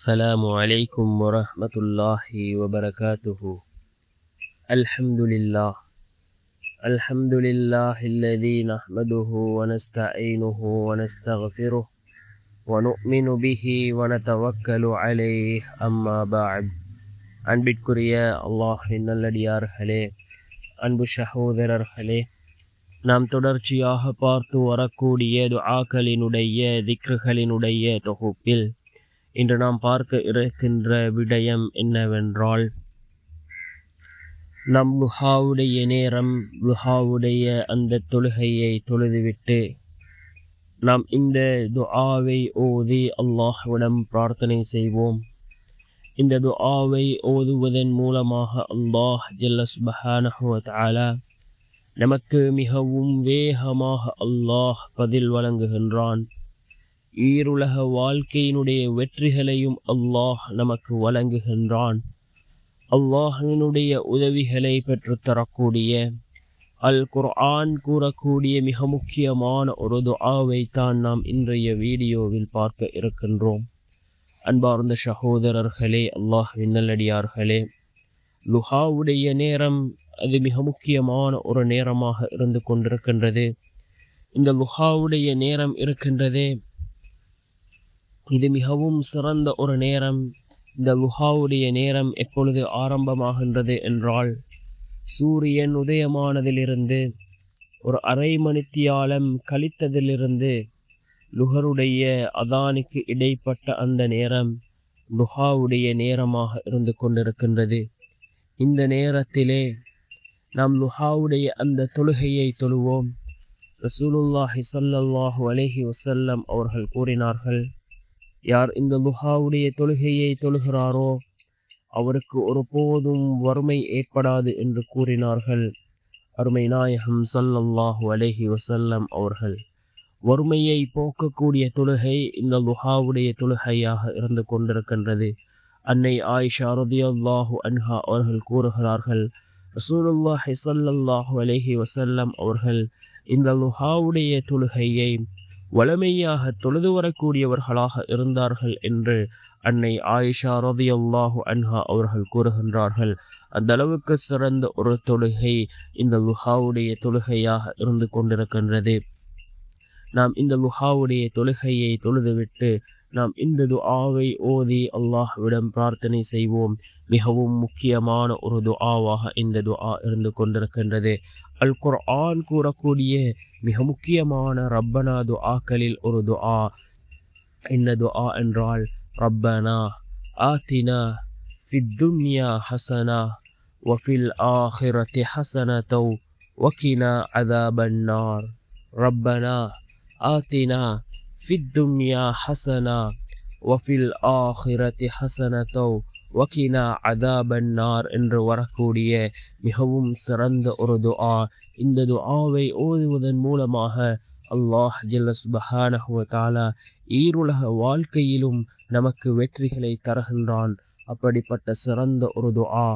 السلام عليكم ورحمة الله وبركاته. الحمد لله الذي نحمده ونستعينه ونستغفره ونؤمن به ونتوكل عليه. أما بعد. அன்பிற்குரிய அல்லாஹ்வின் நல்லடியார்களே, அன்பு சகோதரர்களே, நாம் தொடர்ச்சியாக பார்த்து வரக்கூடிய துஆக்களினுடைய திக்ருகளினுடைய தொகுப்பில் இன்று நாம் பார்க்க இருக்கின்ற விடயம் என்னவென்றால், நம் லுஹாவுடைய நேரம், லுஹாவுடைய அந்த தொழுகையை தொழுதுவிட்டு நாம் இந்த துஆவை ஓதி அல்லாஹ்விடம் பிரார்த்தனை செய்வோம். இந்த துஆவை ஓதுவதன் மூலமாக அல்லாஹ் ஜல்ல சுப்ஹானஹு வ தஆலா நமக்கு மிகவும் வேகமாக அல்லாஹ் பதில் வழங்குகின்றான். ஈருலக வாழ்க்கையினுடைய வெற்றிகளையும் அல்லாஹ் நமக்கு வழங்குகின்றான். அல்லாஹ்வினுடைய உதவிகளை பெற்றுத்தரக்கூடிய அல் குர்ஆன் கூறக்கூடிய மிக முக்கியமான ஒரு துஆவை தான் நாம் இன்றைய வீடியோவில் பார்க்க இருக்கின்றோம். அன்பார்ந்த சகோதரர்களே, அல்லாஹ்வின் நல்லடியார்களே, லுஹாவுடைய நேரம் அது மிக முக்கியமான ஒரு நேரமாக இருந்து கொண்டிருக்கின்றது. இந்த லுஹாவுடைய நேரம் இருக்கின்றதே, இது மிகவும் சிறந்த ஒரு நேரம். இந்த லுஹாவுடைய நேரம் எப்பொழுது ஆரம்பமாகின்றது என்றால், சூரியன் உதயமானதிலிருந்து ஒரு அரை மணித்தியாலம் கழித்ததிலிருந்து லுஹருடைய அதானுக்கு இடைப்பட்ட அந்த நேரம் லுஹாவுடைய நேரமாக இருந்து கொண்டிருக்கின்றது. இந்த நேரத்திலே நாம் லுஹாவுடைய அந்த தொழுகையை தொழுவோம். ரசூலுல்லாஹி ஸல்லல்லாஹு அலைஹி வஸல்லம் அவர்கள் கூறினார்கள், யார் இந்த லுஹாவுடைய தொழுகையை தொழுகிறாரோ அவருக்கு ஒருபோதும் வறுமை ஏற்படாது என்று கூறினார்கள். அருமை நாயகம் ஸல்லல்லாஹு அலைஹி வஸல்லம் அவர்கள் வறுமையை போக்கக்கூடிய தொழுகை இந்த லுஹாவுடைய தொழுகையாக இருந்து கொண்டிருக்கின்றது. அன்னை ஆயிஷா ரலியல்லாஹு அன்ஹா அவர்கள் கூறுகிறார்கள், ரசூலுல்லாஹி ஸல்லல்லாஹு அலைஹி வஸல்லம் அவர்கள் இந்த லுஹாவுடைய தொழுகையை வளமையாக தொழுது வரக்கூடியவர்களாக இருந்தார்கள் என்று அன்னை ஆயிஷா ரலியல்லாஹு அன்ஹா அவர்கள் கூறுகின்றார்கள். அந்த அளவுக்கு சிறந்த ஒரு தொழுகை இந்த லுஹாவுடைய தொழுகையாக இருந்து கொண்டிருக்கின்றது. நாம் இந்த லுஹாவுடைய தொழுகையை தொழுதுவிட்டு நாம் இந்த துஆவை ஓதி அல்லாஹ்விடம் பிரார்த்தனை செய்வோம். மிகவும் முக்கியமான ஒரு துஆவாக இந்த துஆ இருந்து கொண்டிருக்கின்றது. அல் குர்ஆன் கூறக்கூடிய மிக முக்கியமான ரப்பனா துஆக்களில் ஒரு துஆ. என்ன துஆ என்றால், ரப்பனா ஆத்தினா ஃபித் துன்யா ஹஸனா வஃபில் ஆஹிரத்தி ஹஸனதௌ வகினா அஸாபன்னார். ரப்பனா ஆத்தினா ஃபித் துன்யா ஹஸனா வஃபில் ஆஹிரத்தி ஹஸனதௌ வகினா அஸாபன்னார் என்று வரக்கூடிய மிகவும் சிறந்த ஒரு துஆ. இந்த துஆவை ஓதுவதன் மூலமாக அல்லாஹ் ஜல்ல சுப்ஹானஹு வ தஆலா ஈருலக வாழ்க்கையிலும் நமக்கு வெற்றிகளை தருகின்றான். அப்படிப்பட்ட சிறந்த ஒரு துஆ.